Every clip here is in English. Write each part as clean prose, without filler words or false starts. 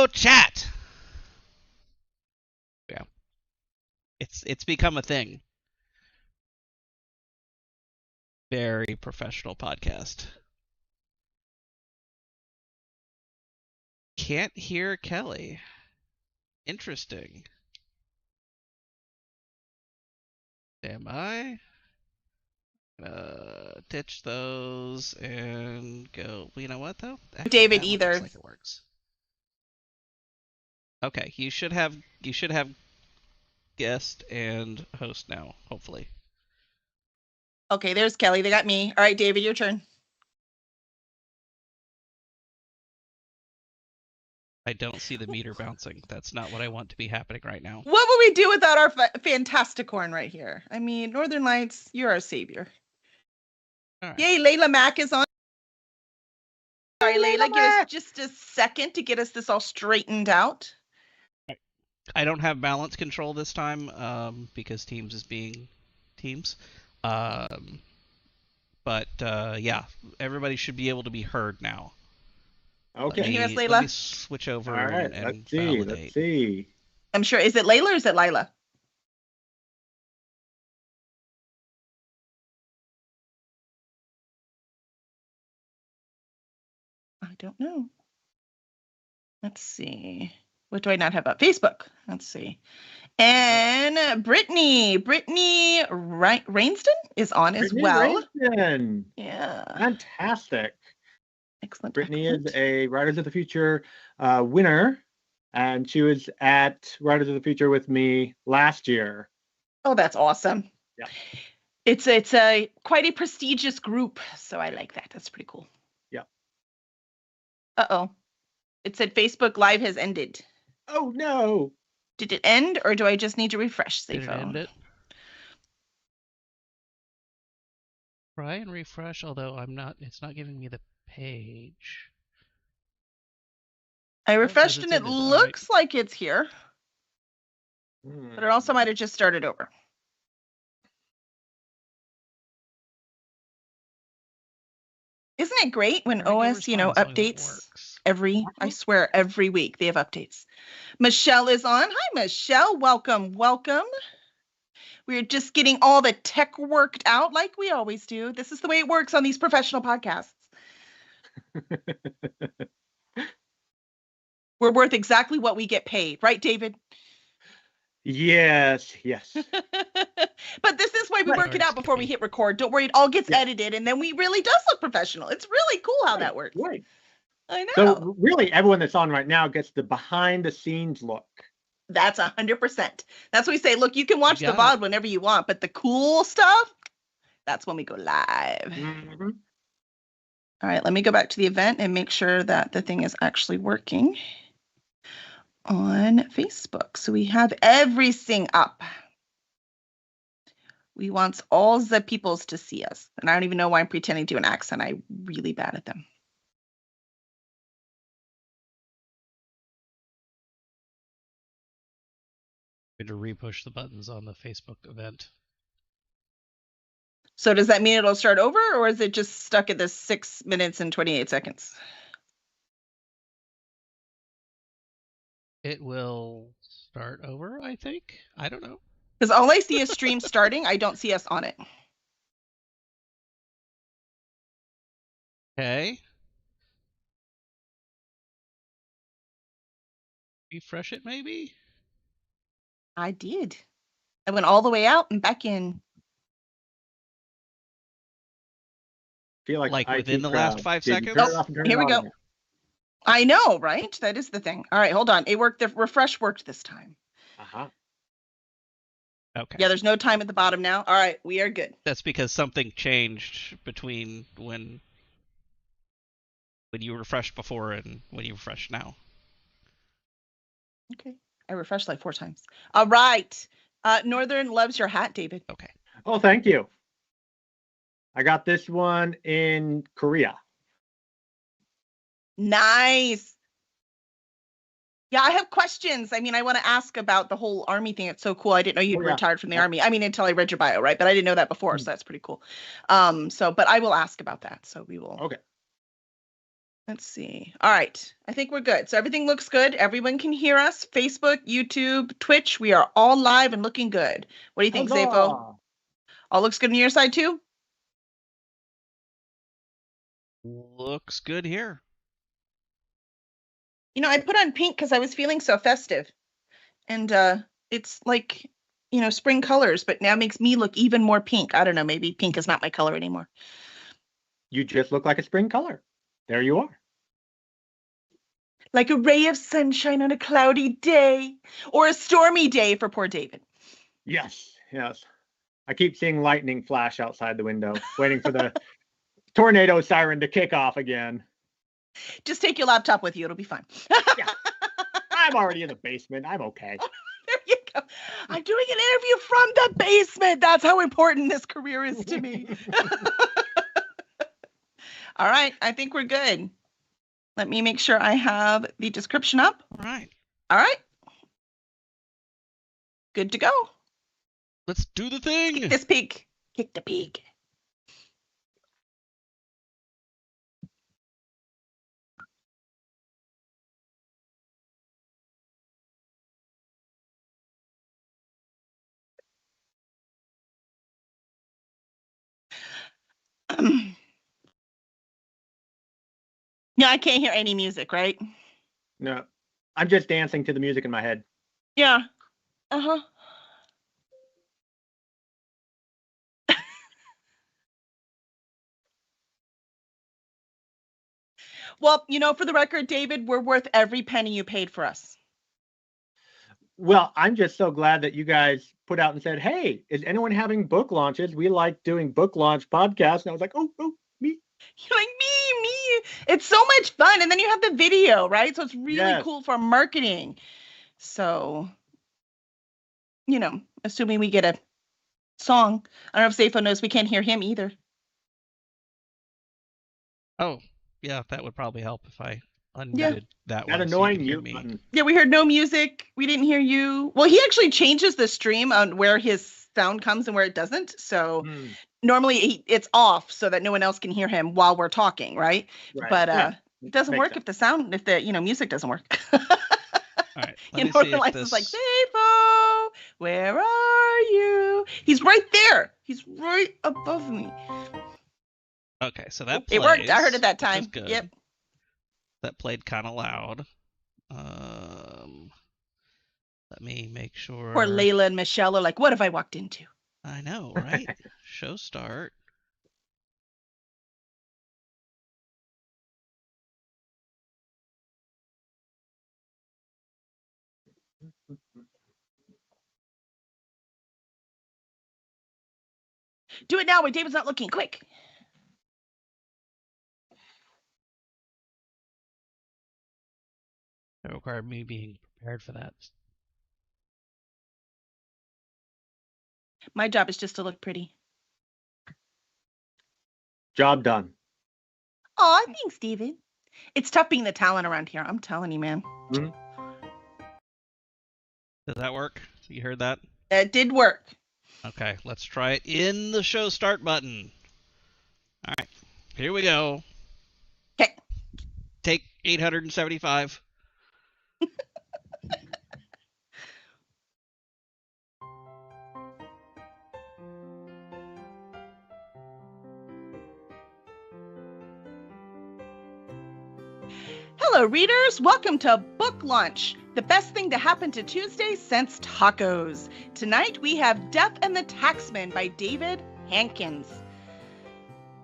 Hello, chat. Yeah, it's become a thing. Very professional podcast. Can't hear Kelly. Interesting. Am I? Ditch those and go. You know what though? Actually, David that one either. looks like it works. Okay, you should have guest and host now. Hopefully. Okay, there's Kelly. They got me. All right, David, your turn. I don't see the meter bouncing. That's not what I want to be happening right now. What would we do without our fantasticorn right here? I mean, Northern Lights, you're our savior. All right. Yay, Layla Mack is on. Sorry, Layla, give us Mack. just a second to get us this all straightened out. I don't have balance control this time because Teams is being Teams. But yeah, everybody should be able to be heard now. Okay. Can you hear us, Let Layla? me switch over All right. and Let's see. validate. Let's see. I'm sure. Is it Layla or is it Lila? I don't know. Let's see. What do I not have up? Facebook. Let's see. And Brittany Rainston is on as Brittany well. Rainston. Yeah. Fantastic. Excellent. Brittany excellent. is a Riders of the Future winner, and she was at Riders of the Future with me last year. Oh, that's awesome. Yeah. It's a quite a prestigious group, so I like that. That's pretty cool. Yeah. Uh-oh. It said Facebook Live has ended. Oh no. Did it end, or do I just need to refresh? Did it end it? Try and refresh, although it's not giving me the page. I refreshed and it ended. looks like it's here, but it also might have just started over. Isn't it great when OS, updates I swear every week they have updates. Michelle is on. Hi, Michelle. Welcome, welcome. We're just getting all the tech worked out like we always do. This is the way it works on these professional podcasts. We're worth exactly what we get paid, right, David? Yes. But this is why we work it out before we hit record. Don't worry, it all gets edited, and then we really does look professional. It's really cool how that works. Right. I know. So really, everyone that's on right now gets the behind-the-scenes look. That's 100%. That's what we say. Look, you can watch the VOD whenever you want, but the cool stuff, that's when we go live. Mm-hmm. All right, let me go back to the event and make sure that the thing is actually working on Facebook. So we have everything up. We want all the peoples to see us. And I don't even know why I'm pretending to do an accent. I'm really bad at them. To repush the buttons on the Facebook event. So does that mean it'll start over, or is it just stuck at the 6 minutes and 28 seconds? It will start over, I think. I don't know. Because all I see is stream starting. I don't see us on it. Okay. Refresh it, maybe? I did. I went all the way out and back in. Feel like within the last 5 seconds? Oh, here we go. I know, right? That is the thing. All right, hold on. It worked. The refresh worked this time. Uh-huh. Okay. Yeah, there's no time at the bottom now. All right, we are good. That's because something changed between when you refreshed before and when you refresh now. Okay. I refreshed like 4 times. All right. Northern loves your hat, David. Okay. Oh, thank you. I got this one in Korea. Nice. Yeah, I have questions. I mean, I want to ask about the whole Army thing. It's so cool. I didn't know you'd retired from the Army. I mean, until I read your bio, right? But I didn't know that before, so that's pretty cool. But I will ask about that. So we will. Okay. Let's see. All right. I think we're good. So everything looks good. Everyone can hear us. Facebook, YouTube, Twitch. We are all live and looking good. What do you think, Zafo? All looks good on your side too? Looks good here. You know, I put on pink because I was feeling so festive. And it's like, you know, spring colors, but now makes me look even more pink. I don't know. Maybe pink is not my color anymore. You just look like a spring color. There you are. Like a ray of sunshine on a cloudy day, or a stormy day for poor David. Yes, yes. I keep seeing lightning flash outside the window, waiting for the tornado siren to kick off again. Just take your laptop with you. It'll be fine. Yeah. I'm already in the basement. I'm okay. There you go. I'm doing an interview from the basement. That's how important this career is to me. All right. I think we're good. Let me make sure I have the description up. All right. All right. Good to go. Let's do the thing. Kick this pig. Kick the pig. No, I can't hear any music, right? No, I'm just dancing to the music in my head. Yeah. Uh-huh. Well, you know, for the record, David, we're worth every penny you paid for us. Well, I'm just so glad that you guys put out and said, hey, is anyone having book launches? We like doing book launch podcasts. And I was like, oh, me. You're like, me. It's so much fun. And then you have the video, right? So it's really cool for marketing. So, you know, assuming we get a song. I don't know if Zafo knows we can't hear him either. Oh, yeah, that would probably help if I unmuted that one. That annoying mute button. Yeah, we heard no music. We didn't hear you. Well, he actually changes the stream on where his sound comes and where it doesn't. So normally it's off so that no one else can hear him while we're talking, right? But it doesn't work if the music doesn't work. All right. It's like, Zafo, where are you? He's right there. He's right above me. Okay, so that plays. It worked. I heard it that time. Yep. That played kind of loud. Let me make sure. Poor Layla and Michelle are like, what have I walked into? I know, right? Show start. Do it now where David's not looking. Quick. It required me being prepared for that. My job is just to look pretty. Job done. Aw, thanks, David. It's tough being the talent around here. I'm telling you, man. Mm-hmm. Did that work? You heard that? It did work. Okay, let's try it in the show start button. All right, here we go. Okay. Take 875. Hello, readers. Welcome to Book Launch, the best thing to happen to Tuesday since tacos. Tonight we have Death and the Taxman by David Hankins.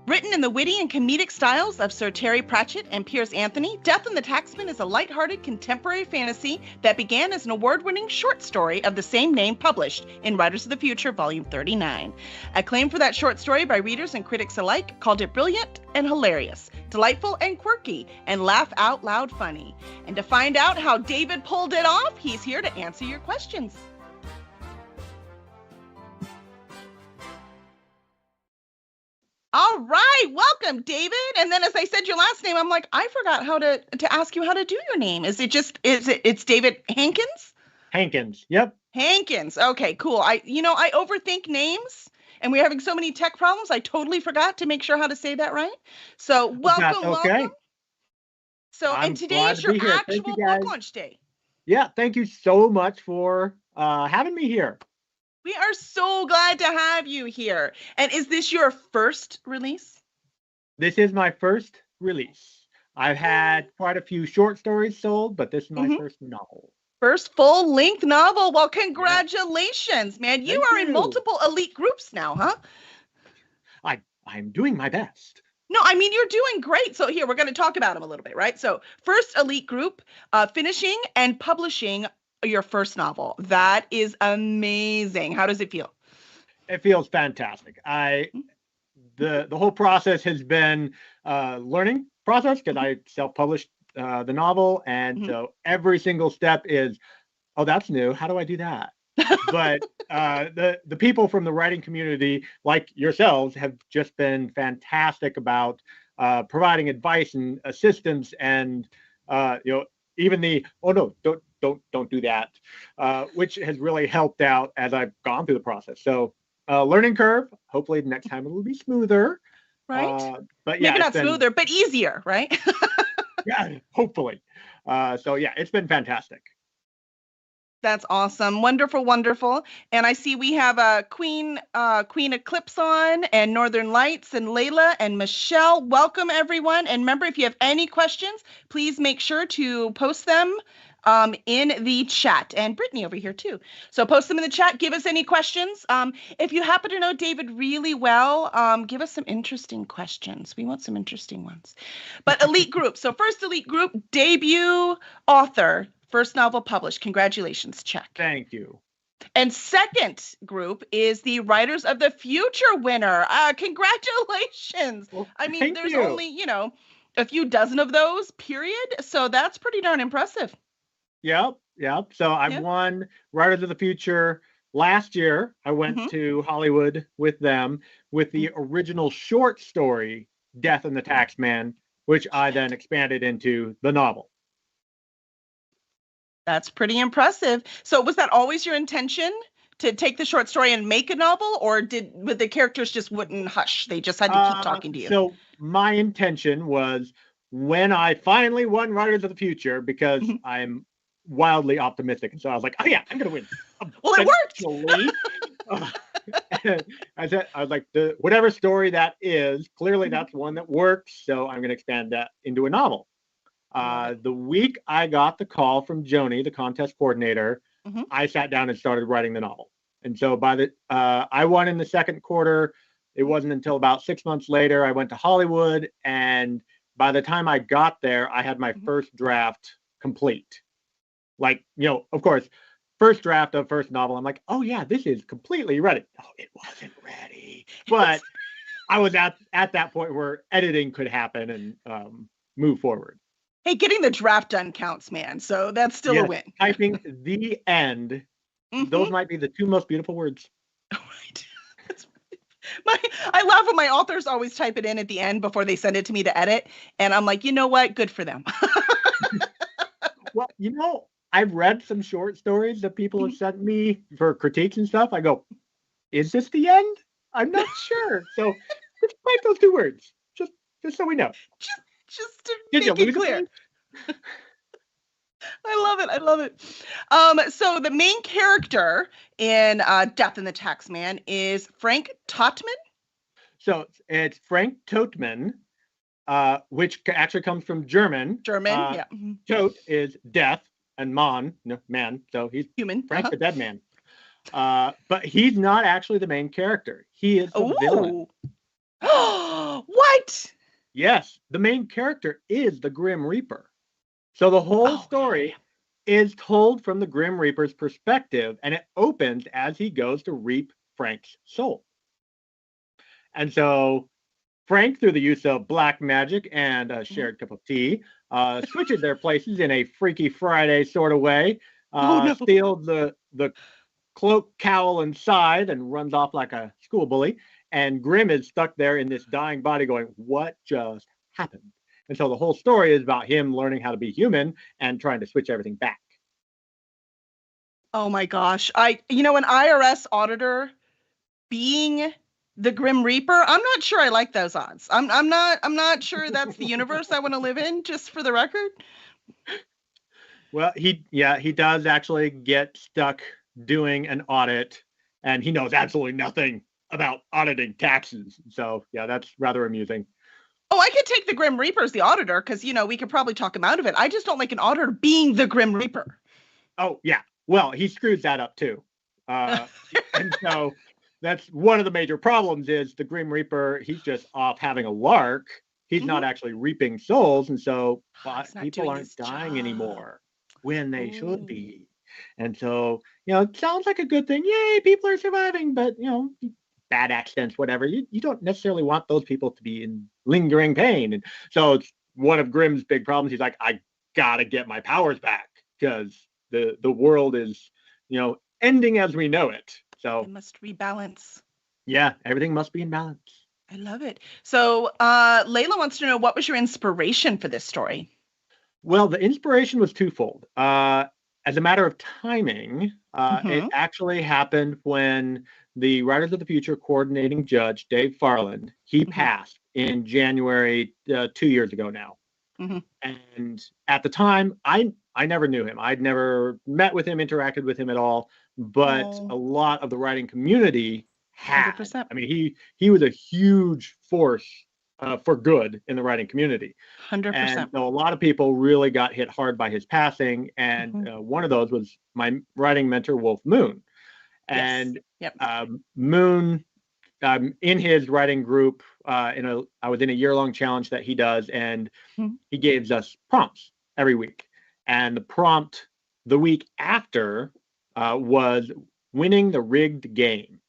Written in the witty and comedic styles of Sir Terry Pratchett and Piers Anthony, Death and the Taxman is a lighthearted contemporary fantasy that began as an award-winning short story of the same name published in Writers of the Future, Volume 39. Acclaim for that short story by readers and critics alike called it brilliant and hilarious, delightful and quirky, and laugh out loud funny. And to find out how David pulled it off, he's here to answer your questions. All right, welcome, David. And then as I said your last name, I'm like, I forgot how to ask you how to do your name. It's David Hankins? Hankins, yep. Hankins. Okay, cool. I overthink names, and we're having so many tech problems. I totally forgot to make sure how to say that right. So welcome. So, and today is your actual book launch day. Yeah, thank you so much for having me here. We are so glad to have you here. And is this your first release? This is my first release. I've had quite a few short stories sold, but this is my first novel. First full-length novel. Well, congratulations, man. You are in multiple elite groups now, huh? I'm doing my best. No, I mean, you're doing great. So here, we're going to talk about them a little bit, right? So first elite group, finishing and publishing your first novel. That is amazing. How does it feel? It feels fantastic. The whole process has been a learning process because I self-published the novel. And so every single step is, oh, that's new. How do I do that? But the people from the writing community, like yourselves, have just been fantastic about providing advice and assistance, and even the no, don't do that, which has really helped out as I've gone through the process. So learning curve. Hopefully next time it will be smoother. Right. But yeah, maybe not smoother, but easier, right? Yeah, hopefully. So yeah, it's been fantastic. That's awesome. Wonderful, wonderful. And I see we have Queen Eclipse on, and Northern Lights, and Layla and Michelle. Welcome, everyone. And remember, if you have any questions, please make sure to post them in the chat. And Brittany over here too. So post them in the chat. Give us any questions. If you happen to know David really well, give us some interesting questions. We want some interesting ones. But elite group. So first elite group, debut author. First novel published. Congratulations. Check. Thank you. And second group is the Writers of the Future winner. Congratulations. Well, I mean, there's only, a few dozen of those, period. So that's pretty darn impressive. Yep. So I won Writers of the Future last year. I went to Hollywood with them with the original short story, Death and the Taxman, which I then expanded into the novel. That's pretty impressive. So was that always your intention to take the short story and make a novel, or but the characters just wouldn't hush? They just had to keep talking to you. So my intention was, when I finally won Writers of the Future, because I'm wildly optimistic, and so I was like, oh yeah, I'm gonna win. Well, it worked. I was like, whatever story that is, clearly that's one that works, so I'm gonna expand that into a novel. The week I got the call from Joni, the contest coordinator, I sat down and started writing the novel. And so I won in the second quarter. It wasn't until about 6 months later I went to Hollywood, and by the time I got there, I had my first draft complete. Like, of course, first draft of first novel, I'm like, oh yeah, this is completely ready. Oh, it wasn't ready, but I was at that point where editing could happen and move forward. Hey, getting the draft done counts, man. So that's still a win. Typing the end. Those might be the two most beautiful words. Right. I laugh when my authors always type it in at the end before they send it to me to edit. And I'm like, you know what? Good for them. Well, I've read some short stories that people have sent me for critiques and stuff. I go, is this the end? I'm not sure. So just write those two words. Just so we know. Just to make it clear. I love it. So the main character in Death and the Taxman is Frank Totman. So it's Frank Totman, which actually comes from German. Yeah. Tot is death, and man. So he's human. Frank the dead man. But he's not actually the main character. He is the villain. What? Yes, the main character is the Grim Reaper. So the whole story is told from the Grim Reaper's perspective, and it opens as he goes to reap Frank's soul. And so Frank, through the use of black magic and a shared cup of tea, switches their places in a Freaky Friday sort of way, steals the cloak, cowl, and scythe, and runs off like a school bully. And Grim is stuck there in this dying body going, what just happened? And so the whole story is about him learning how to be human and trying to switch everything back. Oh my gosh. An IRS auditor being The Grim Reaper. I'm not sure I like those odds. I'm not sure that's the universe I want to live in, just for the record. Well, he does actually get stuck doing an audit, and he knows absolutely nothing about auditing taxes. So yeah, that's rather amusing. Oh, I could take the Grim Reaper as the auditor, because we could probably talk him out of it. I just don't like an auditor being the Grim Reaper. Oh yeah, well, he screws that up too, and so that's one of the major problems. Is the Grim Reaper? He's just off having a lark. He's not actually reaping souls, and so people aren't dying anymore when they should be. And so, it sounds like a good thing. Yay, people are surviving, but bad accidents, whatever. You don't necessarily want those people to be in lingering pain. And so it's one of Grimm's big problems. He's like, I gotta get my powers back because the world is, ending as we know it. So it must rebalance. Yeah, everything must be in balance. I love it. So Layla wants to know, what was your inspiration for this story? Well, the inspiration was twofold. As a matter of timing, it actually happened when the Writers of the Future coordinating judge, Dave Farland, he passed in January 2 years ago now. And at the time, I never knew him. I'd never met with him, interacted with him at all. But a lot of the writing community had. 100%. I mean, he was a huge force for good in the writing community. 100%. And so a lot of people really got hit hard by his passing. And one of those was my writing mentor, Wolf Moon. And Moon, in his writing group, I was in a year-long challenge that he does, and he gives us prompts every week. And the prompt the week after was winning the rigged game.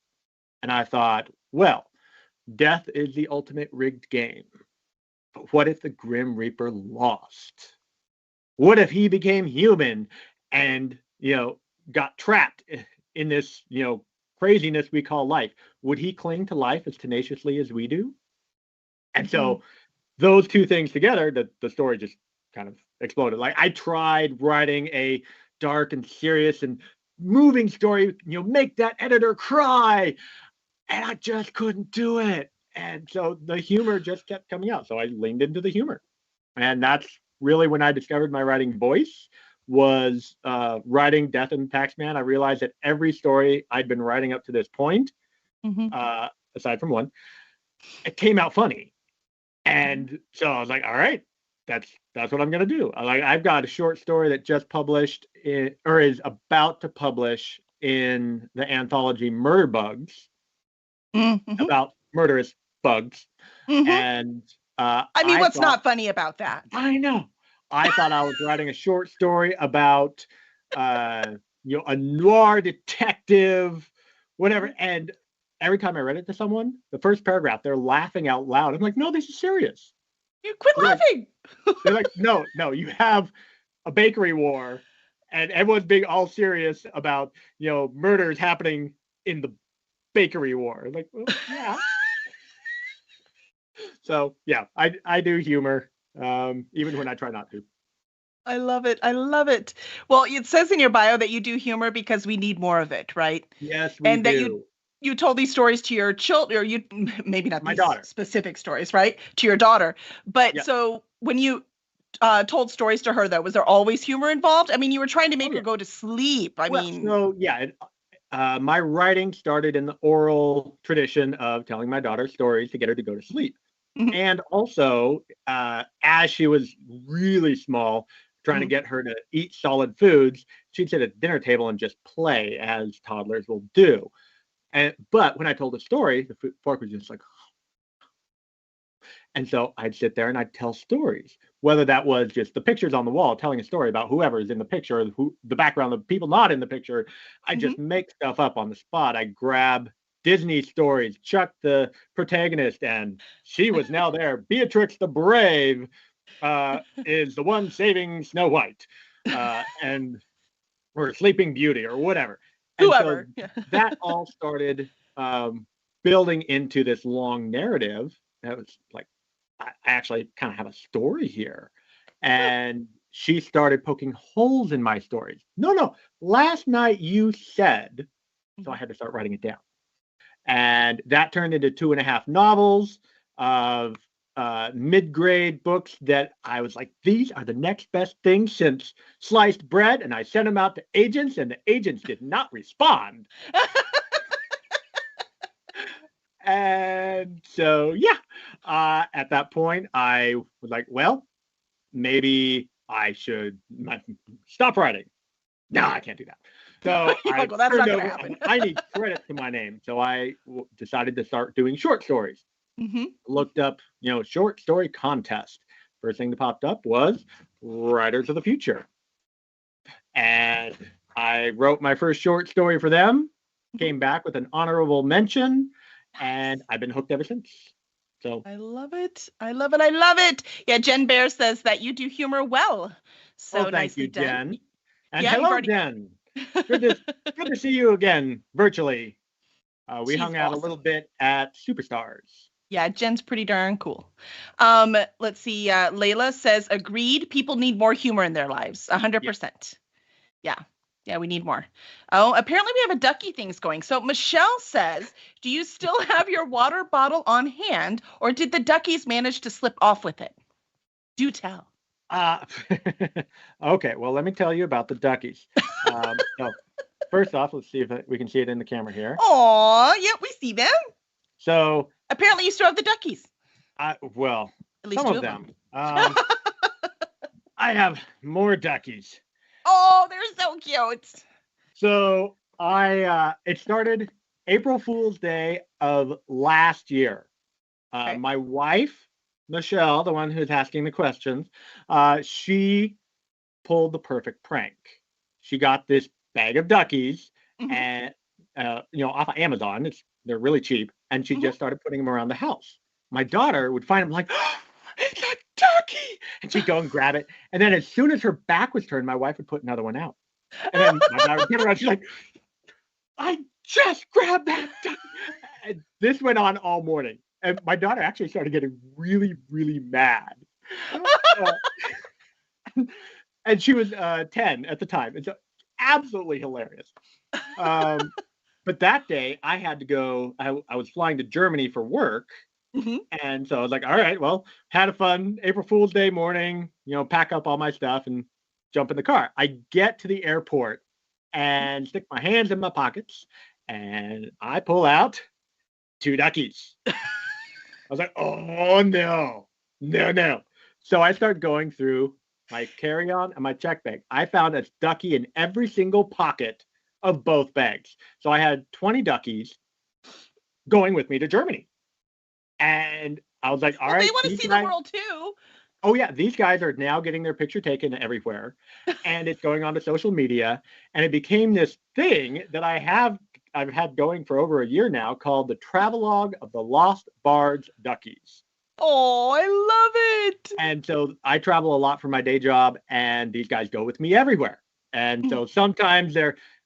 And I thought, well, death is the ultimate rigged game. But what if the Grim Reaper lost? What if he became human and, got trapped in this, craziness we call life? Would he cling to life as tenaciously as we do? And so those two things together, the story just kind of exploded. Like, I tried writing a dark and serious and moving story, make that editor cry, and I just couldn't do it. And so the humor just kept coming out. So I leaned into the humor. And that's really when I discovered my writing voice, was writing Death and Taxman. I realized that every story I'd been writing up to this point, aside from one, it came out funny. And so I was like, all right, that's what I'm going to do. I've got a short story that just published or is about to publish in the anthology Murder Bugs, about murderous bugs. And what's not funny about that? I know. I thought I was writing a short story about a noir detective, whatever. And every time I read it to someone, the first paragraph, they're laughing out loud. I'm like, no, this is serious. You quit laughing. They're like, no, you have a bakery war, and everyone's being all serious about murders happening in the bakery war. I'm like, well, yeah. So yeah, I do humor, even when I try not to. I love it. I love it. Well, it says in your bio that you do humor because we need more of it, right? Yes, we do. That you told these stories to your children, or you maybe not my these daughter. Specific stories, right? To your daughter. But so when you told stories to her, though, was there always humor involved? I mean, you were trying to make her go to sleep. My writing started in the oral tradition of telling my daughter stories to get her to go to sleep. And also, as she was really small, trying to get her to eat solid foods, she'd sit at the dinner table and just play, as toddlers will do. But when I told a story, the fork was just like, and so I'd sit there and I'd tell stories, whether that was just the pictures on the wall, telling a story about whoever's in the picture, or the background, the people not in the picture. I just make stuff up on the spot. I grab Disney stories, Chuck the protagonist, and she was now there. Beatrix the Brave is the one saving Snow White, or Sleeping Beauty, or whatever. Whoever. So that all started building into this long narrative. That was like, I actually kind of have a story here. And she started poking holes in my stories. No, last night you said, so I had to start writing it down. And that turned into 2.5 novels of mid-grade books that I was like, these are the next best thing since sliced bread. And I sent them out to agents, and the agents did not respond. And so, yeah, at that point, I was like, well, maybe I should stop writing. No, I can't do that. So well, that's not going to happen. I need credit to my name. So I decided to start doing short stories. Mm-hmm. Looked up, short story contest. First thing that popped up was Writers of the Future. And I wrote my first short story for them, came back with an honorable mention, and I've been hooked ever since. So I love it. I love it. I love it. Yeah, Jen Bear says that you do humor well. So thank you, done. Jen. And hello, Jen. Good to see you again virtually. We hung out a little bit at Superstars. Yeah, Jen's pretty darn cool. Let's see. Layla says, agreed. People need more humor in their lives. 100%. Yeah, we need more. Oh, apparently we have a ducky things going. So Michelle says, do you still have your water bottle on hand, or did the duckies manage to slip off with it? Do tell. Okay, well, let me tell you about the duckies. So first off, let's see if we can see it in the camera here. Aw, yeah, we see them. So apparently you still have the duckies. Well, at least some of them. I have more duckies. Oh, they're so cute. So it started April Fool's Day of last year. Okay. My wife, Michelle, the one who's asking the questions, she pulled the perfect prank. She got this bag of duckies and off of Amazon. They're really cheap, and she just started putting them around the house. My daughter would find them like, oh, it's a ducky, and she'd go and grab it. And then as soon as her back was turned, my wife would put another one out. And then my daughter would turn around, she's like, I just grabbed that ducky. And this went on all morning. And my daughter actually started getting really, really mad. And she was 10 at the time. It's absolutely hilarious. But that day I had to go, I was flying to Germany for work. And so I was like, all right, well, had a fun April Fool's Day morning, pack up all my stuff and jump in the car. I get to the airport and stick my hands in my pockets, and I pull out 2 duckies. I was like, oh, no. So I start going through my carry-on and my check bag. I found a ducky in every single pocket of both bags. So I had 20 duckies going with me to Germany. And I was like, all right. They want to see the world too. Oh, yeah. These guys are now getting their picture taken everywhere. And it's going on to social media. And it became this thing that I've had going for over a year now called the Travelogue of the Lost Bards Duckies. Oh, I love it. And so I travel a lot for my day job, and these guys go with me everywhere. And so sometimes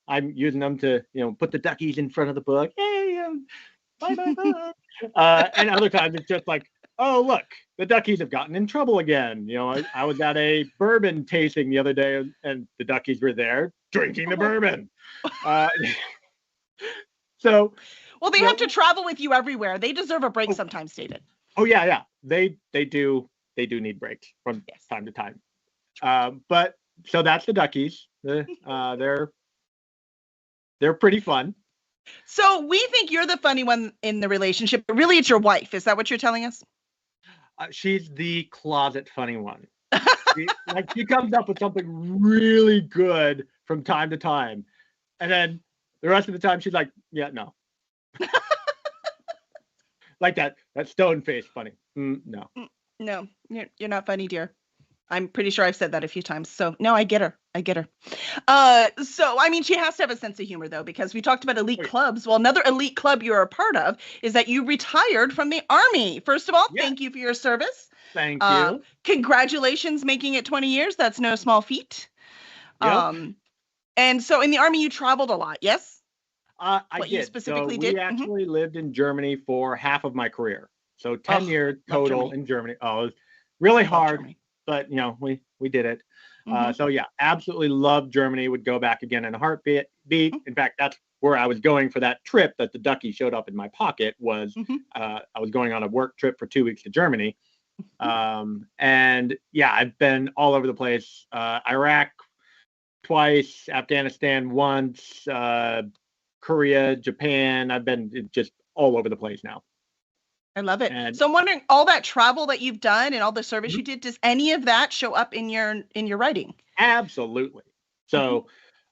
I'm using them to, put the duckies in front of the book. Hey, bye. And other times it's just like, oh, look, the duckies have gotten in trouble again. I was at a bourbon tasting the other day, and the duckies were there drinking the bourbon. So, well, they have to travel with you everywhere. They deserve a break sometimes, David. Oh, yeah. They do need breaks from time to time. But so that's the duckies. They're pretty fun. So we think you're the funny one in the relationship, but really it's your wife. Is that what you're telling us? She's the closet funny one. She comes up with something really good from time to time. And then the rest of the time she's like, yeah, no. Like that stone face funny. No. No, you're not funny, dear. I'm pretty sure I've said that a few times. So no, I get her. So, I mean, she has to have a sense of humor, though, because we talked about elite clubs. Well, another elite club you're a part of is that you retired from the Army. First of all, thank you for your service. Thank you. Congratulations, making it 20 years. That's no small feat. Yep. And so in the Army, you traveled a lot, yes? I did. You specifically did? We actually lived in Germany for half of my career. So 10 years total in Germany. Oh, it was really hard. Germany. But, we did it. So, yeah, absolutely loved Germany. Would go back again in a heartbeat. In fact, that's where I was going for that trip that the ducky showed up in my pocket was I was going on a work trip for 2 weeks to Germany. And yeah, I've been all over the place. Iraq twice, Afghanistan once, Korea, Japan. I've been just all over the place now. I love it. And so I'm wondering, all that travel that you've done and all the service you did, does any of that show up in your writing? Absolutely. So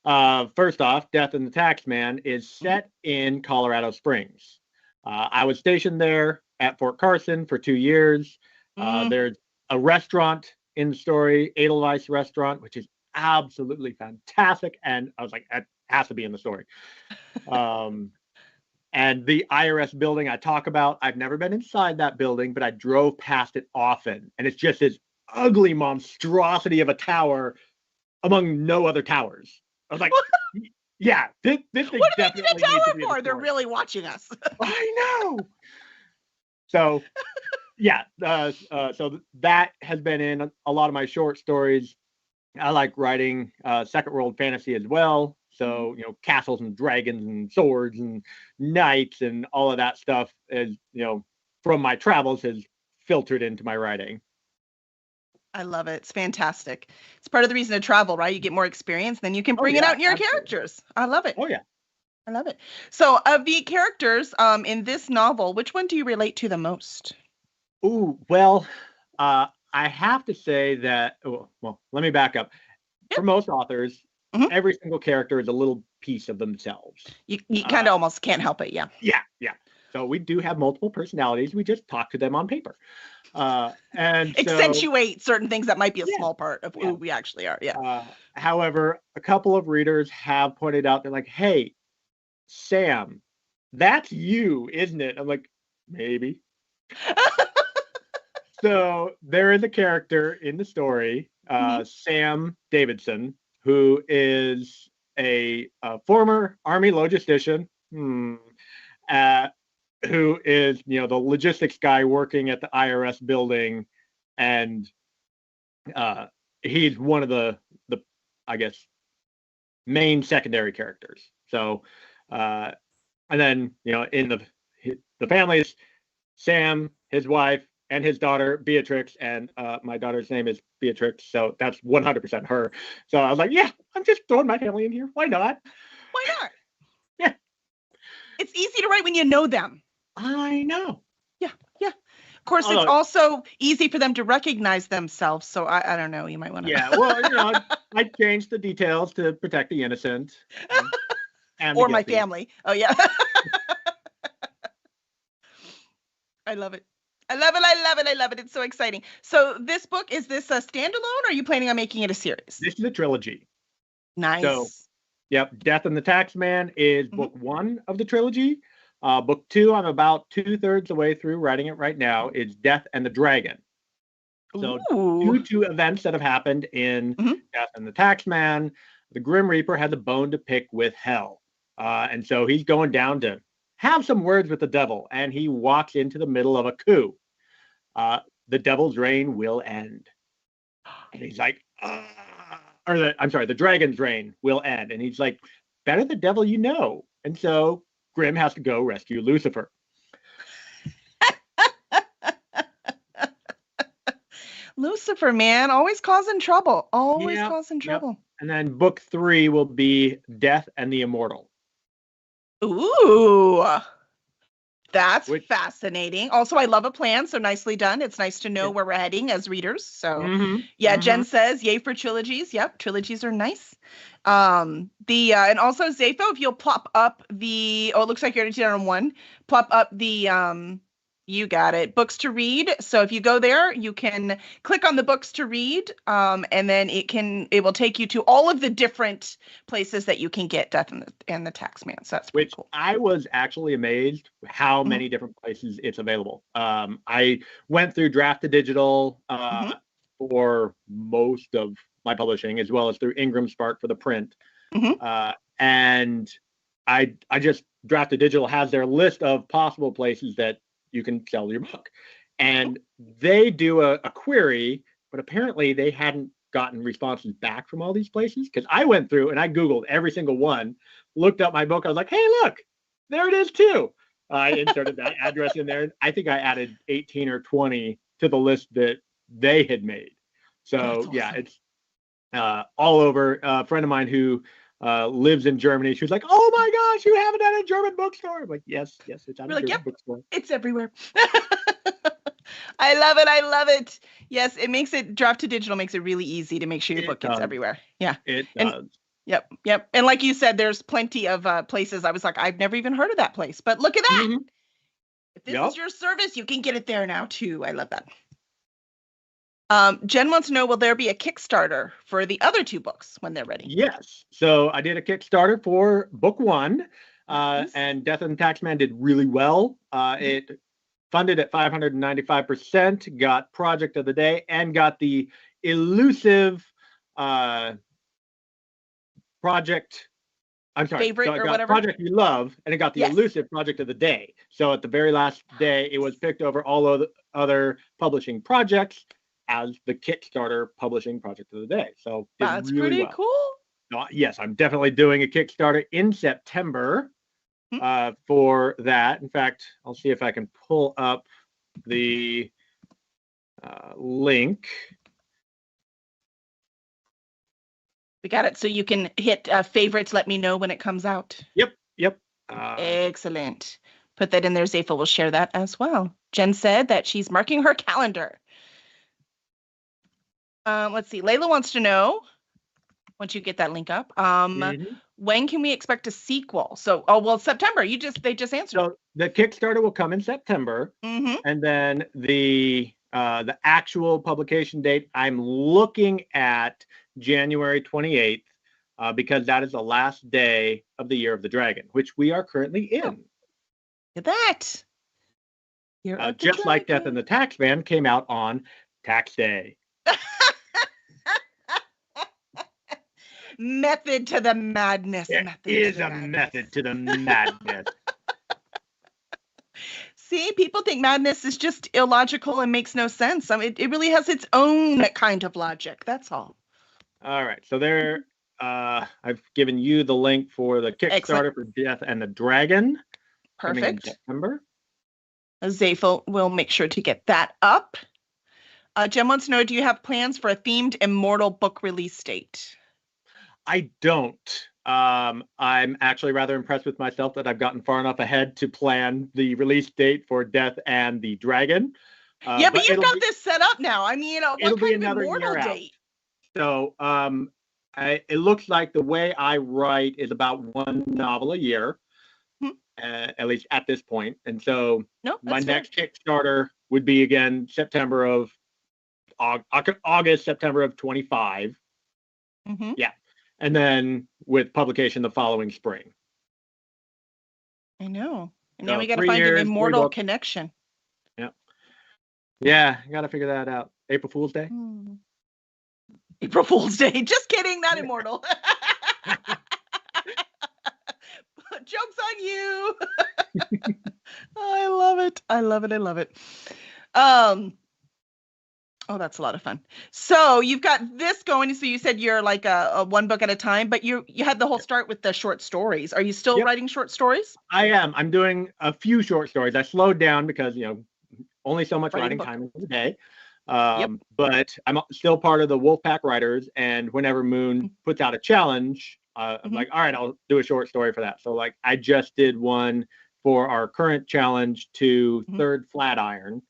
first off, Death and the Taxman is set in Colorado Springs. I was stationed there at Fort Carson for 2 years. There's a restaurant in the story, Edelweiss Restaurant, which is absolutely fantastic. And I was like, that has to be in the story. And the IRS building I talk about, I've never been inside that building, but I drove past it often. And it's just this ugly monstrosity of a tower among no other towers. I was like, yeah, this thing what definitely do they need a tower needs for? They're really watching us. I know. So, yeah, so that has been in a lot of my short stories. I like writing Second World fantasy as well. So, castles and dragons and swords and knights and all of that stuff is, from my travels has filtered into my writing. I love it. It's fantastic. It's part of the reason to travel, right? You get more experience, then you can bring it out in your characters. I love it. Oh, yeah. I love it. So of the characters in this novel, which one do you relate to the most? Ooh, well, I have to say that, well, let me back up. Yep. For most authors, every single character is a little piece of themselves. You kind of almost can't help it, yeah. Yeah. So we do have multiple personalities. We just talk to them on paper. And accentuate certain things that might be a small part of who we actually are, yeah. However, a couple of readers have pointed out, they're like, hey, Sam, that's you, isn't it? I'm like, maybe. So there is a character in the story, Sam Davidson, who is a former Army logistician, who is, the logistics guy working at the IRS building, and he's one of the I guess main secondary characters. So, and then in the families, Sam, his wife, and his daughter Beatrix, and my daughter's name is Beatrix, so that's 100% her. So I was like, yeah, I'm just throwing my family in here. Why not? Why not? Yeah. It's easy to write when you know them. I know. Yeah. Of course, it's also easy for them to recognize themselves. So I don't know. You might want to. Yeah. Well, I changed the details to protect the innocent. And or my family. Oh yeah. I love it. I love it. It's so exciting. So this book, is this a standalone, or are you planning on making it a series? This is a trilogy. Nice. So, yep, Death and the Taxman is book 1 of the trilogy. Book 2, I'm about 2/3 the way through writing it right now. It's Death and the Dragon. So due to events that have happened in Death and the Taxman, the Grim Reaper has a bone to pick with hell. And so he's going down to have some words with the devil, and he walks into the middle of a coup. The devil's reign will end. And he's like, the dragon's reign will end. And he's like, better the devil you know. And so Grim has to go rescue Lucifer. Lucifer, man, always causing trouble. Causing trouble. Yep. And then book 3 will be Death and the Immortal. Ooh, that's fascinating. Also, I love a plan, so nicely done. It's nice to know where we're heading as readers. So, Jen says, yay for trilogies. Yep, trilogies are nice. And also, Zatho, if you'll plop up it looks like you're in 1. Plop up the you got it, books to read. So if you go there, you can click on the books to read, and then it will take you to all of the different places that you can get Death and the Taxman. So that's pretty cool. I was actually amazed how many different places it's available. I went through Draft to Digital for most of my publishing, as well as through Ingram Spark for the print. And I just Draft to Digital has their list of possible places that you can sell your book, and they do a query, but apparently they hadn't gotten responses back from all these places, because I went through and I Googled every single one, looked up my book. I was like, hey, look, there it is too. I inserted that address in there. I think I added 18 or 20 to the list that they had made. So Awesome. yeah, it's all over. A friend of mine who lives in Germany, she was like, oh my gosh, you have it at a German bookstore. I'm like, yes, it's at a German bookstore. It's everywhere. I love it. I love it. Yes, it makes it drop to digital, makes it really easy to make sure your book gets everywhere. Yeah. It does. Yep. And like you said, there's plenty of places. I was like, I've never even heard of that place, but look at that. Mm-hmm. If this is your service, you can get it there now too. I love that. Jen wants to know, will there be a Kickstarter for the other 2 books when they're ready? Yes. So I did a Kickstarter for book 1, and Death and the Taxman did really well. It funded at 595%, got Project of the Day, and got the elusive project. I'm sorry, favorite so or whatever. Project You Love, and it got the elusive Project of the Day. So at the very last day, it was picked over all of the other publishing projects as the Kickstarter publishing project of the day. So that's really cool. Yes, I'm definitely doing a Kickstarter in September for that. In fact, I'll see if I can pull up the link. We got it. So you can hit favorites. Let me know when it comes out. Yep. Excellent. Put that in there. Zafel will share that as well. Jen said that she's marking her calendar. Let's see. Layla wants to know, once you get that link up, when can we expect a sequel? So, September. They just answered. So the Kickstarter will come in September, and then the actual publication date, I'm looking at January 28th, because that is the last day of the Year of the Dragon, which we are currently in. Look at that. Just like Death and the Taxman came out on Tax Day. Method to the madness. It is a method to the madness. See, people think madness is just illogical and makes no sense. I mean, it really has its own kind of logic. That's all. All right. So there, I've given you the link for the Kickstarter for Death and the Dragon. Perfect. In September. Zafel will make sure to get that up. Jen wants to know, do you have plans for a themed Immortal book release date? I don't. I'm actually rather impressed with myself that I've gotten far enough ahead to plan the release date for Death and the Dragon. But you've got this set up now. I mean, what kind of Immortal date? So it looks like the way I write is about 1 novel a year, at least at this point. And so my next Kickstarter would be again August, September of 25. Yeah. And then with publication the following spring. I know. And now we got to find an Immortal connection. Yeah, got to figure that out. April Fool's Day? April Fool's Day. Just kidding, not Immortal. Joke's on you. I love it. I love it. Oh, that's a lot of fun. So you've got this going. So you said you're like a 1 book at a time, but you had the whole start with the short stories. Are you still writing short stories? I am. I'm doing a few short stories. I slowed down because, only so much writing time in a day. But I'm still part of the Wolfpack Writers. And whenever Moon puts out a challenge, I'm like, all right, I'll do a short story for that. So like I just did one for our current challenge to Third Flatiron.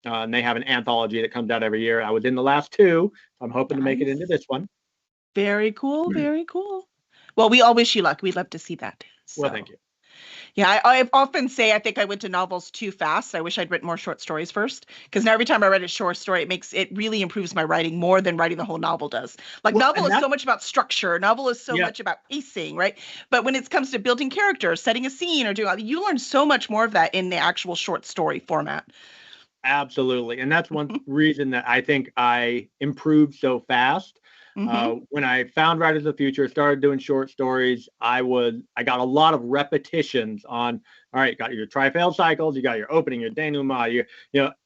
And they have an anthology that comes out every year. I was in the last 2. So I'm hoping to make it into this one. Very cool. Very cool. Well, we all wish you luck. We'd love to see that. So. Well, thank you. Yeah, I often say I think I went to novels too fast. I wish I'd written more short stories first, because now every time I write a short story, it really improves my writing more than writing the whole novel does. Like novel is so much about structure. Novel is so much about pacing, right? But when it comes to building characters, setting a scene, or you learn so much more of that in the actual short story format. Absolutely. And that's one reason that I think I improved so fast. When I found Writers of the Future, started doing short stories, I got a lot of repetitions on, all right, you got your tri-failed cycles, you got your opening, your denouement,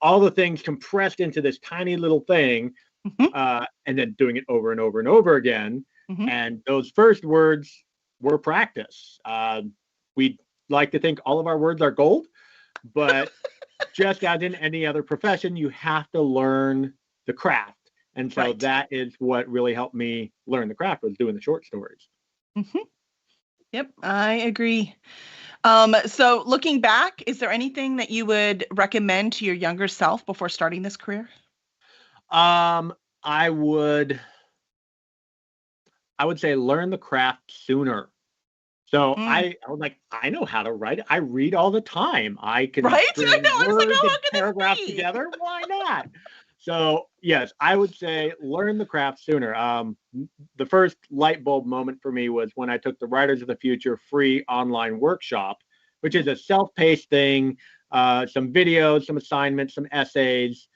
all the things compressed into this tiny little thing, and then doing it over and over and over again. And those first words we're practice. We like to think all of our words are gold, but just as in any other profession, you have to learn the craft. And so that is what really helped me learn the craft, was doing the short stories. Mm-hmm. Yep, I agree. So looking back, is there anything that you would recommend to your younger self before starting this career? I would say learn the craft sooner. So I was like, I know how to write. I read all the time. I can string I know. words I was like, and paragraphs together. Why not? So yes, I would say learn the craft sooner. The first light bulb moment for me was when I took the Writers of the Future free online workshop, which is a self-paced thing, some videos, some assignments, some essays,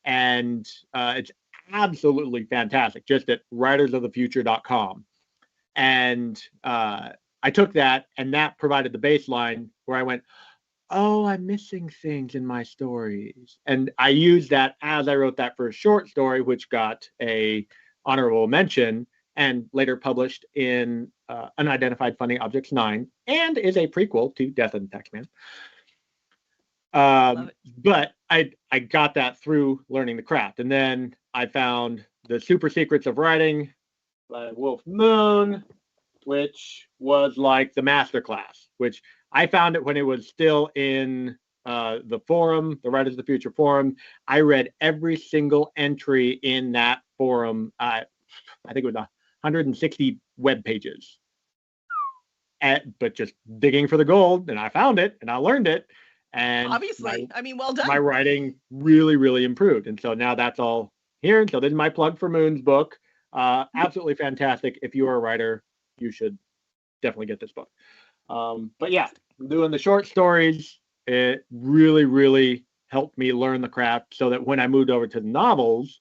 and it's absolutely fantastic. Just at writersofthefuture.com. And I took that, and that provided the baseline where I went, oh, I'm missing things in my stories. And I used that as I wrote that first short story, which got a honorable mention and later published in Unidentified Funding Objects 9, and is a prequel to Death of the Taxman. But I got that through learning the craft. And then I found The Super Secrets of Writing by Wolf Moon, which was like the masterclass, which I found it when it was still in the forum, the Writers of the Future forum. I read every single entry in that forum. I think it was 160 web pages. But just digging for the gold, and I found it, and I learned it. And obviously, well done. My writing really, really improved. And so now that's all here. And so this is my plug for Moon's book. Absolutely fantastic. If you are a writer, you should definitely get this book. But yeah, doing the short stories, it really, really helped me learn the craft so that when I moved over to the novels,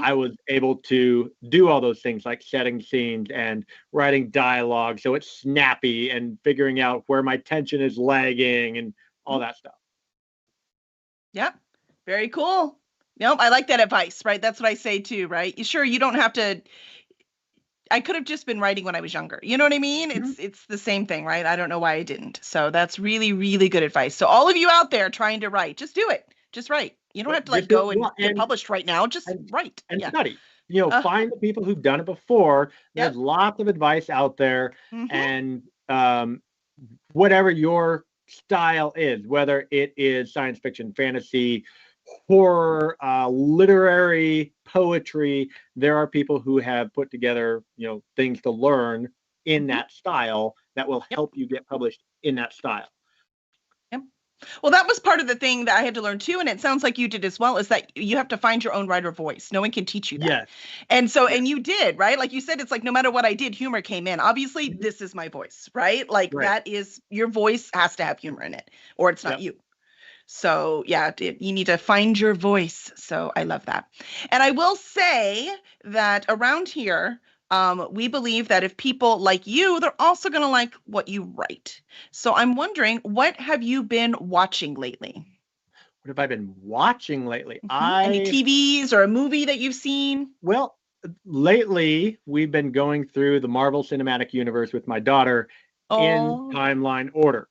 I was able to do all those things like setting scenes and writing dialogue so it's snappy and figuring out where my tension is lagging and all that stuff. Yeah, very cool. Nope, I like that advice, right? That's what I say too, right? Sure, you don't have to. I could have just been writing when I was younger. You know what I mean? It's the same thing, right? I don't know why I didn't. So that's really, really good advice. So all of you out there trying to write, just do it. Just write. You don't have to go and get published right now. Just write. And study. Find the people who've done it before. There's lots of advice out there. And whatever your style is, whether it is science fiction, fantasy, horror, literary, poetry, there are people who have put together, things to learn in that style that will help you get published in that style. Well, that was part of the thing that I had to learn too, and it sounds like you did as well, is that you have to find your own writer voice. No one can teach you that. Yes. And so, and you did, right? Like you said, it's like no matter what I did, humor came in. Obviously, this is my voice, right? Like that is, your voice has to have humor in it, or it's not you. So yeah, you need to find your voice. So I love that. And I will say that around here, we believe that if people like you, they're also going to like what you write. So I'm wondering, what have you been watching lately? What have I been watching lately? Any TVs or a movie that you've seen? Well, lately we've been going through the Marvel Cinematic Universe with my daughter in timeline order.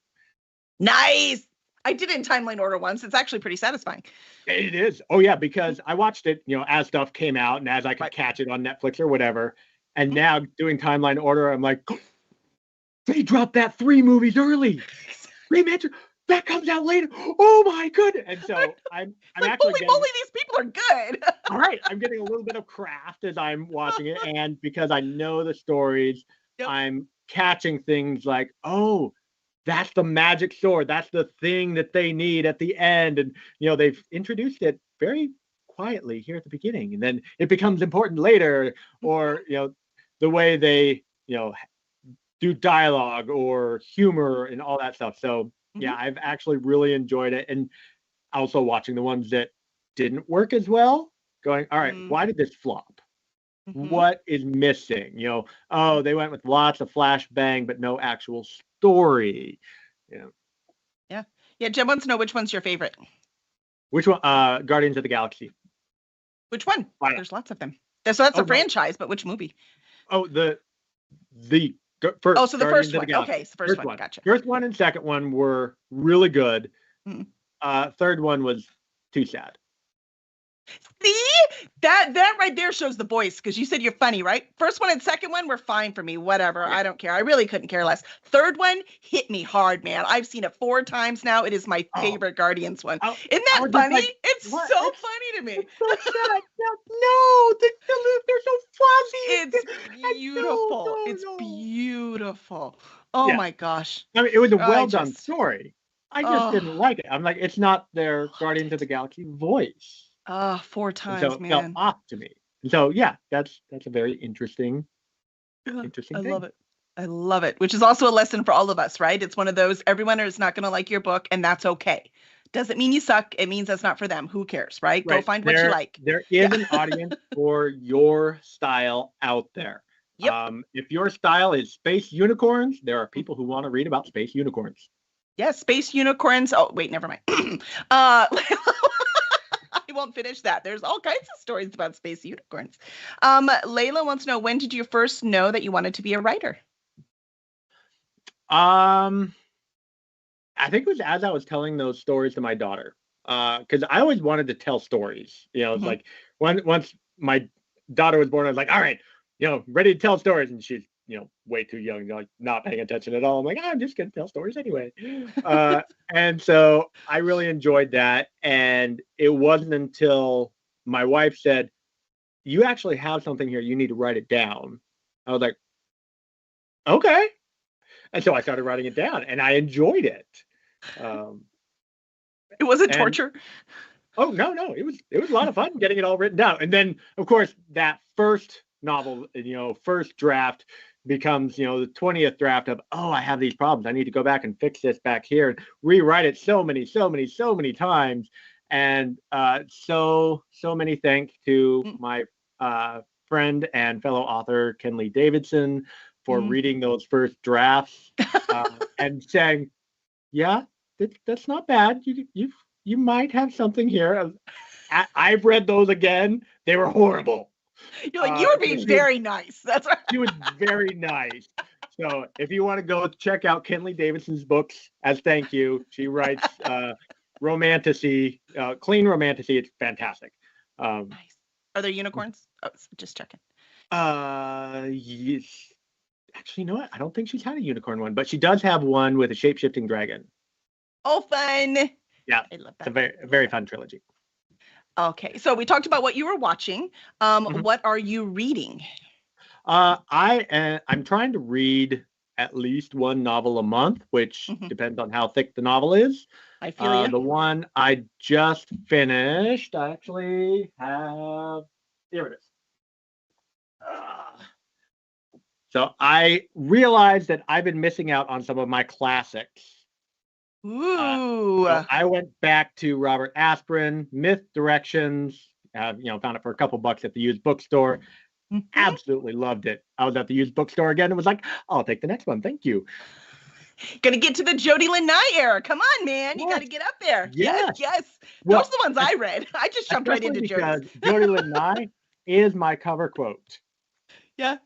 Nice. I did it in timeline order once. It's actually pretty satisfying. It is. Oh yeah, because I watched it, as stuff came out and as I could catch it on Netflix or whatever. And now doing timeline order, I'm like, they dropped that 3 movies early. That comes out later. Oh my goodness! And so I'm like, actually holy moly, these people are good. All right, I'm getting a little bit of craft as I'm watching it, and because I know the stories, I'm catching things like, oh, that's the magic sword. That's the thing that they need at the end, and they've introduced it very quietly here at the beginning, and then it becomes important later, or the way they do dialogue or humor and all that stuff. So yeah, I've actually really enjoyed it, and also watching the ones that didn't work as well, going, all right, why did this flop? What is missing? They went with lots of flashbang but no actual story. Yeah. Jen wants to know, which one's your favorite? Which one? Guardians of the Galaxy. Which one? There's lots of them. So that's a franchise, but which movie? Oh, the First, oh, so the Guardians first of one. the Galaxy. Okay, first one. Gotcha. First one and second one were really good. Mm. Third one was too sad. See, that right there shows the voice, because you said you're funny, right? First one and second one were fine for me. Whatever. Yeah. I don't care. I really couldn't care less. Third one hit me hard, man. I've seen it 4 times now. It is my favorite Guardians one. Isn't that funny? Like, it's so funny to me. It's so sad. No, they're so fuzzy. It's beautiful. It's beautiful. Oh my gosh. I mean, it was a well done story. I just didn't like it. I'm like, it's not their Guardians of the Galaxy voice. 4 times, so man. It felt off to me. So yeah, that's a very interesting I thing. Love it. I love it. Which is also a lesson for all of us, right? It's one of those, everyone is not going to like your book, and that's okay. Doesn't mean you suck. It means that's not for them. Who cares, right? Go find what you like. There is an audience for your style out there. Yep. If your style is space unicorns, there are people who want to read about space unicorns. Yes, space unicorns. Oh, wait, never mind. I won't finish that. There's all kinds of stories about space unicorns. Layla wants to know, when did you first know that you wanted to be a writer? I think it was as I was telling those stories to my daughter. Because I always wanted to tell stories. You know, it's like once my daughter was born, I was like, all right, ready to tell stories. And she's, way too young, like not paying attention at all. I'm like, I'm just going to tell stories anyway. And so I really enjoyed that. And it wasn't until my wife said, you actually have something here. You need to write it down. I was like, okay. And so I started writing it down, and I enjoyed it. It wasn't torture. Oh, no. It was a lot of fun getting it all written down. And then, of course, that first novel, first draft becomes, the 20th draft of, I have these problems. I need to go back and fix this back here and rewrite it so many times. And so many thanks to my friend and fellow author, Kenley Davidson, for reading those first drafts and saying, yeah, that's not bad. You might have something here. I've read those again. They were horrible. You're like, you were being very nice. That's right. She was very nice. So if you want to go check out Kenley Davidson's books as thank you, she writes romantasy, clean romantasy. It's fantastic. Nice. Are there unicorns? Oh, just checking. Yes. Actually, you know what? I don't think she's had a unicorn one, but she does have one with a shape-shifting dragon. Oh, fun. Yeah. I love that. It's a very fun trilogy. Okay. So we talked about what you were watching. What are you reading? I'm trying to read at least one novel a month, which depends on how thick the novel is. I feel you. The one I just finished, I actually have, here it is. So I realized that I've been missing out on some of my classics. Ooh. So I went back to Robert Asprin, Myth Directions, found it for a couple bucks at the used bookstore. Absolutely loved it. I was at the used bookstore again and was like, I'll take the next one. Thank you. Gonna get to the Jody Lynn Nye era. Come on, man. You got to get up there. Yes. Well, those are the ones I read. I just jumped right into Jody. Jody Lynn Nye is my cover quote. Yeah.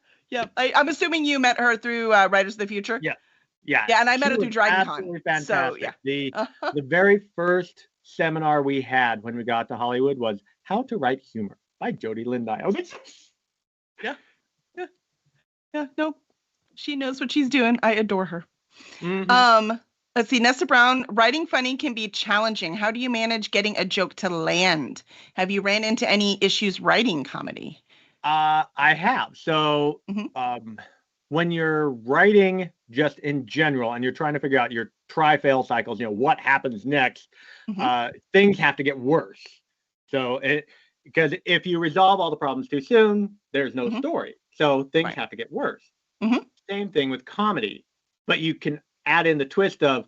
I'm assuming you met her through Writers of the Future. Yeah. And I met her through Dragon Con. Absolutely fantastic. So, yeah. The very first seminar we had when we got to Hollywood was How to Write Humor by Jody Lynn Nye. I was like, yeah. No, she knows what she's doing. I adore her. Let's see. Nessa Brown, writing funny can be challenging. How do you manage getting a joke to land? Have you ran into any issues writing comedy? I have. So when you're writing just in general and you're trying to figure out your try-fail cycles, what happens next, things have to get worse. So because if you resolve all the problems too soon, there's no story. So things have to get worse. Same thing with comedy. But you can add in the twist of,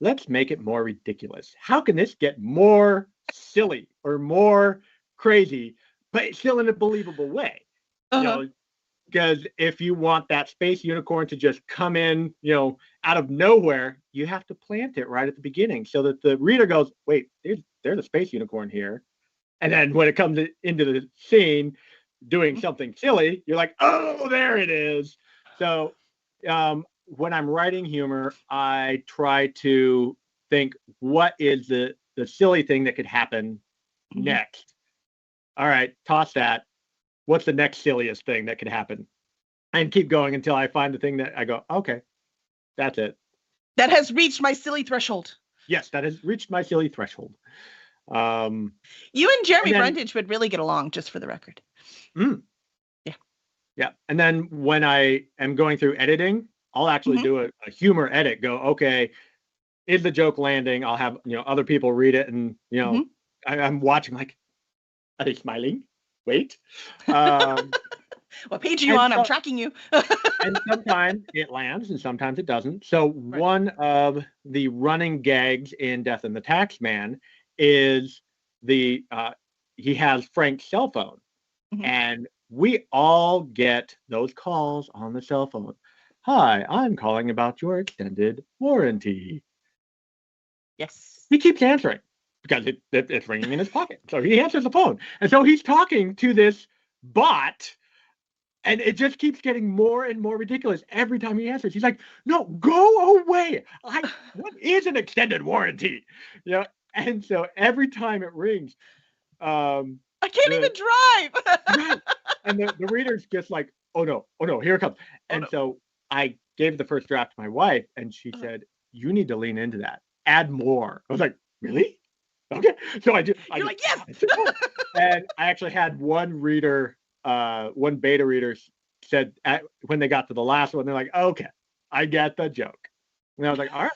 let's make it more ridiculous. How can this get more silly or more crazy, but still in a believable way? Because if you want that space unicorn to just come in, out of nowhere, you have to plant it right at the beginning so that the reader goes, wait, there's a space unicorn here. And then when it comes into the scene doing something silly, you're like, oh, there it is. So When I'm writing humor, I try to think, what is the silly thing that could happen next? All right, toss that. What's the next silliest thing that could happen? And keep going until I find the thing that I go, okay, that's it. That has reached my silly threshold. Yes, that has reached my silly threshold. You and Jeremy Brundage would really get along, just for the record. Yeah. And then when I am going through editing, I'll actually do a humor edit. Go, okay, is the joke landing? I'll have other people read it, and I'm watching like, are they smiling? Wait. What page are you on? I'm tracking you. And sometimes it lands, and sometimes it doesn't. So one of the running gags in Death and the Taxman is he has Frank's cell phone, and we all get those calls on the cell phone. Hi, I'm calling about your extended warranty. Yes. He keeps answering because it's ringing in his pocket. So he answers the phone. And so he's talking to this bot, and it just keeps getting more and more ridiculous every time he answers. He's like, no, go away. What is an extended warranty? And so every time it rings, I can't even drive. Right. And the reader's just like, oh no, here it comes. And so I gave the first draft to my wife, and she said, you need to lean into that. Add more. I was like, really? Okay. So I did. You're like, yes. And I actually had one beta reader said when they got to the last one, they're like, okay, I get the joke. And I was like, all right,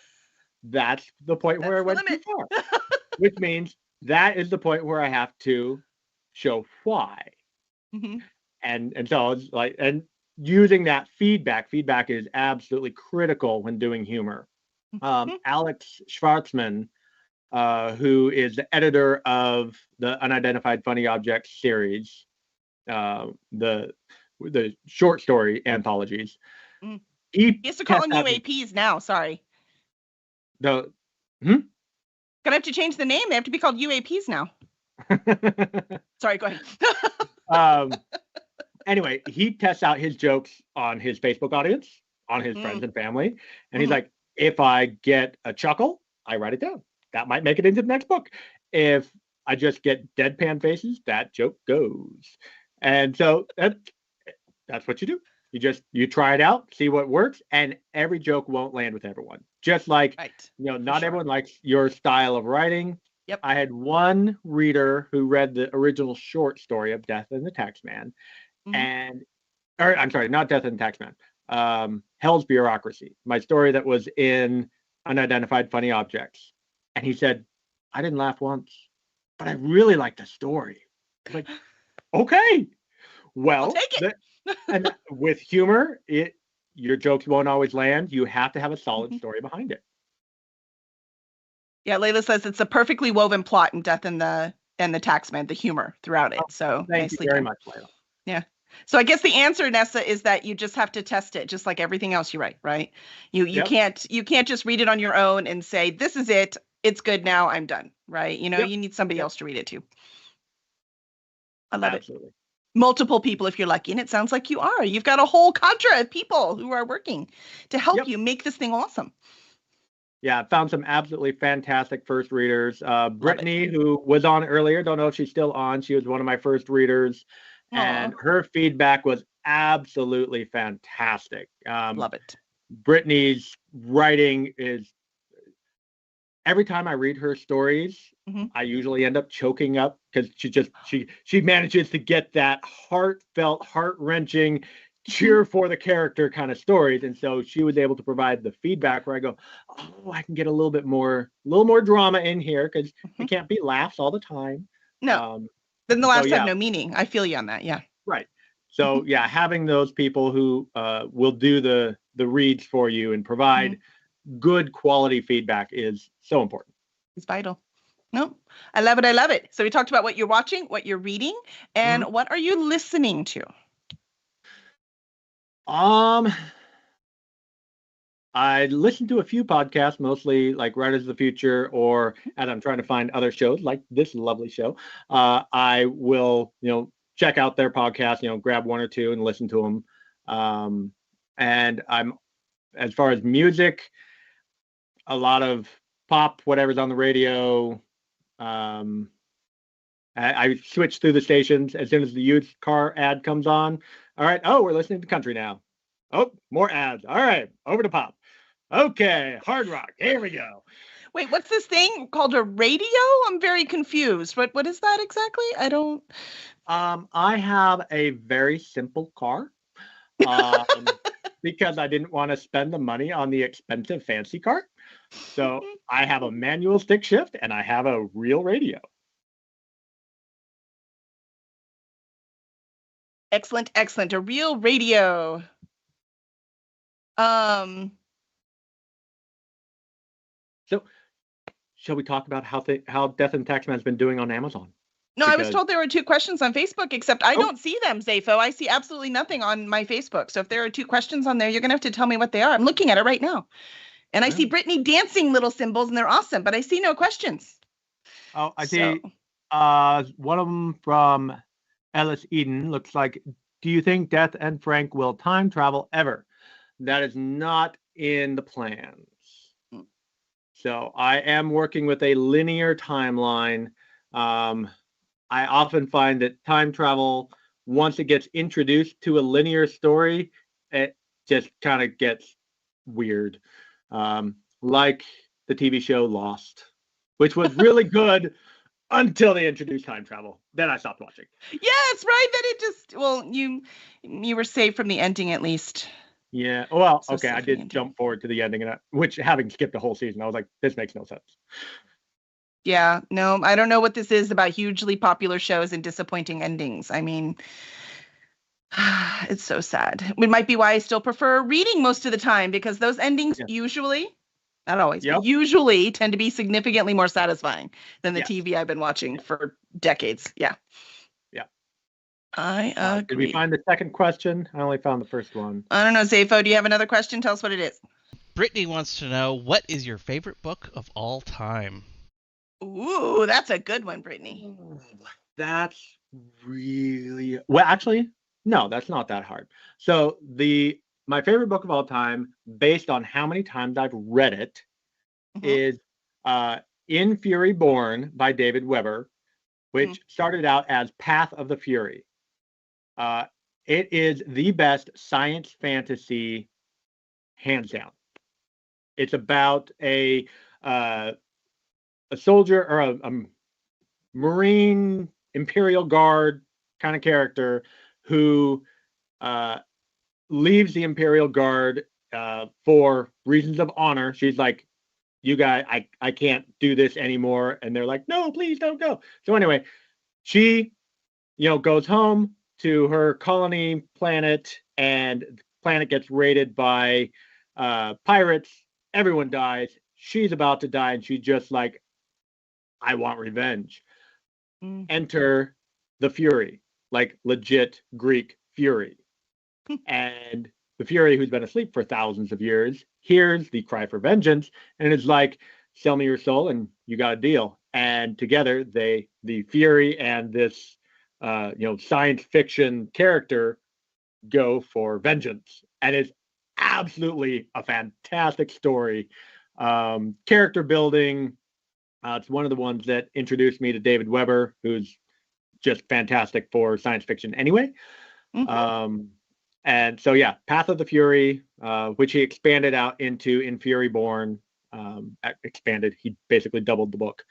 that's the point where I went too far. Which means that is the point where I have to show why. And so it's like, and using that feedback is absolutely critical when doing humor. Alex Schwartzman, who is the editor of the Unidentified Funny Objects series, the short story anthologies. He has to call them UAPs now. Sorry. Gonna have to change the name. They have to be called UAPs now. Sorry, go ahead. Anyway, he tests out his jokes on his Facebook audience, on his friends and family, and he's like, if I get a chuckle, I write it down. That might make it into the next book. If I just get deadpan faces, that joke goes. And so that's what you do. You try it out, see what works, and every joke won't land with everyone. Just like, not everyone likes your style of writing. Yep. I had one reader who read the original short story of Death and the Taxman, I'm sorry, not Death and the Taxman, Hell's Bureaucracy, my story that was in Unidentified Funny Objects. And he said, I didn't laugh once, but I really liked the story. Like, okay, well, I'll take it. And with humor, your jokes won't always land. You have to have a solid story behind it. Yeah, Layla says it's a perfectly woven plot in Death and the Taxman, the humor throughout it. So thank you very much, Layla. Yeah. So I guess the answer, Nessa, is that you just have to test it, just like everything else you write, right? You can't just read it on your own and say, this is it. It's good now. I'm done. Right? You need somebody else to read it to. I love it. Multiple people if you're lucky, and it sounds like you are. You've got a whole cadre of people who are working to help you make this thing awesome. Yeah, I found some absolutely fantastic first readers. Brittany, who was on earlier, don't know if she's still on. She was one of my first readers. And her feedback was absolutely fantastic. Love it. Brittany's writing is, every time I read her stories, I usually end up choking up because she manages to get that heartfelt, heart-wrenching, cheer for the character kind of stories. And so she was able to provide the feedback where I go, oh, I can get a little more drama in here because it can't be laughs all the time. No. Then the laughs have no meaning. I feel you on that. Yeah. Right. So having those people who will do the reads for you and provide good quality feedback is so important. It's vital. No, I love it. I love it. So we talked about what you're watching, what you're reading, and what are you listening to? I listen to a few podcasts, mostly like Writers of the Future, or as I'm trying to find other shows like this lovely show, I will, check out their podcast, grab one or two and listen to them. And I'm as far as music, a lot of pop, whatever's on the radio. I switch through the stations as soon as the used car ad comes on. All right. Oh, we're listening to country now. Oh, more ads. All right. Over to pop. Okay. Hard rock. Here we go. Wait, what's this thing called a radio? I'm very confused. What is that exactly? I don't. I have a very simple car. Because I didn't want to spend the money on the expensive fancy car. So I have a manual stick shift and I have a real radio. Excellent, excellent. A real radio. So shall we talk about how Death and the Taxman has been doing on Amazon? No, I was told there were 2 questions on Facebook, except I don't see them, Zafo. I see absolutely nothing on my Facebook. So if there are 2 questions on there, you're going to have to tell me what they are. I'm looking at it right now. And I see Brittany dancing little symbols, and they're awesome, but I see no questions. Oh, I see one of them from Ellis Eden looks like, do you think Death and Frank will time travel ever? That is not in the plans. So I am working with a linear timeline. I often find that time travel, once it gets introduced to a linear story, it just kind of gets weird. Like the TV show Lost, which was really good until they introduced time travel. Then I stopped watching. Yes, right. Then it just, well, you were saved from the ending at least. Yeah. Well, so okay. I did jump forward to the ending, which having skipped the whole season, I was like, this makes no sense. Yeah, no, I don't know what this is about hugely popular shows and disappointing endings. I mean, it's so sad. It might be why I still prefer reading most of the time, because those endings usually, not always, but usually tend to be significantly more satisfying than the TV I've been watching for decades. Yeah. Yeah. I agree. Did we find the second question? I only found the first one. I don't know, Zafo, do you have another question? Tell us what it is. Brittany wants to know, what is your favorite book of all time? Ooh, that's a good one, Brittany. That's really well. Actually, no, that's not that hard. So my favorite book of all time, based on how many times I've read it, is In Fury Born by David Weber, which started out as Path of the Fury. It is the best science fantasy, hands down. It's about a soldier or a Marine Imperial Guard kind of character who leaves the Imperial Guard for reasons of honor. She's like, you guys, I can't do this anymore. And they're like, no, please don't go. So anyway, she, goes home to her colony planet, and the planet gets raided by pirates. Everyone dies. She's about to die, and she's just like, I want revenge. Enter the Fury, like legit Greek Fury. And the Fury, who's been asleep for thousands of years, hears the cry for vengeance and is like, sell me your soul and you got a deal. And together, the Fury and this science fiction character go for vengeance. And it's absolutely a fantastic story. Character building. It's one of the ones that introduced me to David Weber, who's just fantastic for science fiction anyway. And so, yeah, Path of the Fury, which he expanded out into In Fury Born. Expanded. He basically doubled the book.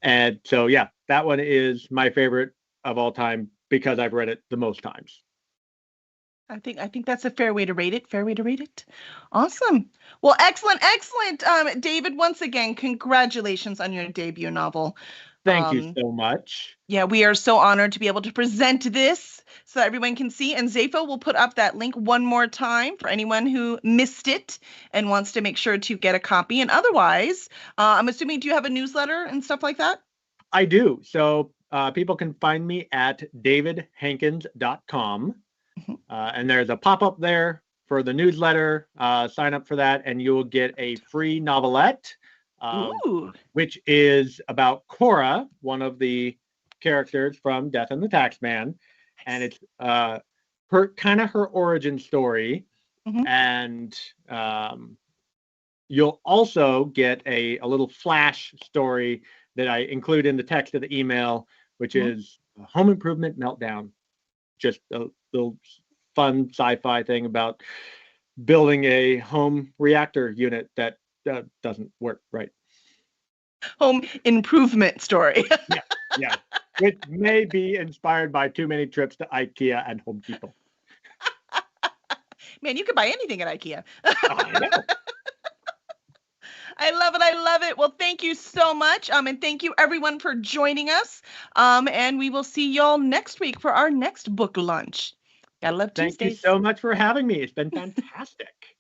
And so, yeah, that one is my favorite of all time because I've read it the most times. I think that's a fair way to rate it. Awesome. Well, excellent. David, once again, congratulations on your debut novel. Thank you so much. Yeah, we are so honored to be able to present this so that everyone can see. And Zafo will put up that link one more time for anyone who missed it and wants to make sure to get a copy. And otherwise, I'm assuming, do you have a newsletter and stuff like that? I do. So people can find me at davidhankins.com. And there's a pop-up there for the newsletter. Sign up for that, and you'll get a free novelette, which is about Cora, one of the characters from Death and the Taxman. And it's her origin story And you'll also get a little flash story that I include in the text of the email, which is a home improvement meltdown. Just a little fun sci-fi thing about building a home reactor unit that doesn't work right. Home improvement story. Yeah. It may be inspired by too many trips to IKEA and Home Depot. Man, you could buy anything at IKEA. I know. I love it. I love it. Well, thank you so much. And thank you everyone for joining us. And we will see y'all next week for our next book lunch. Gotta love Tuesdays. Thank you so much for having me. It's been fantastic.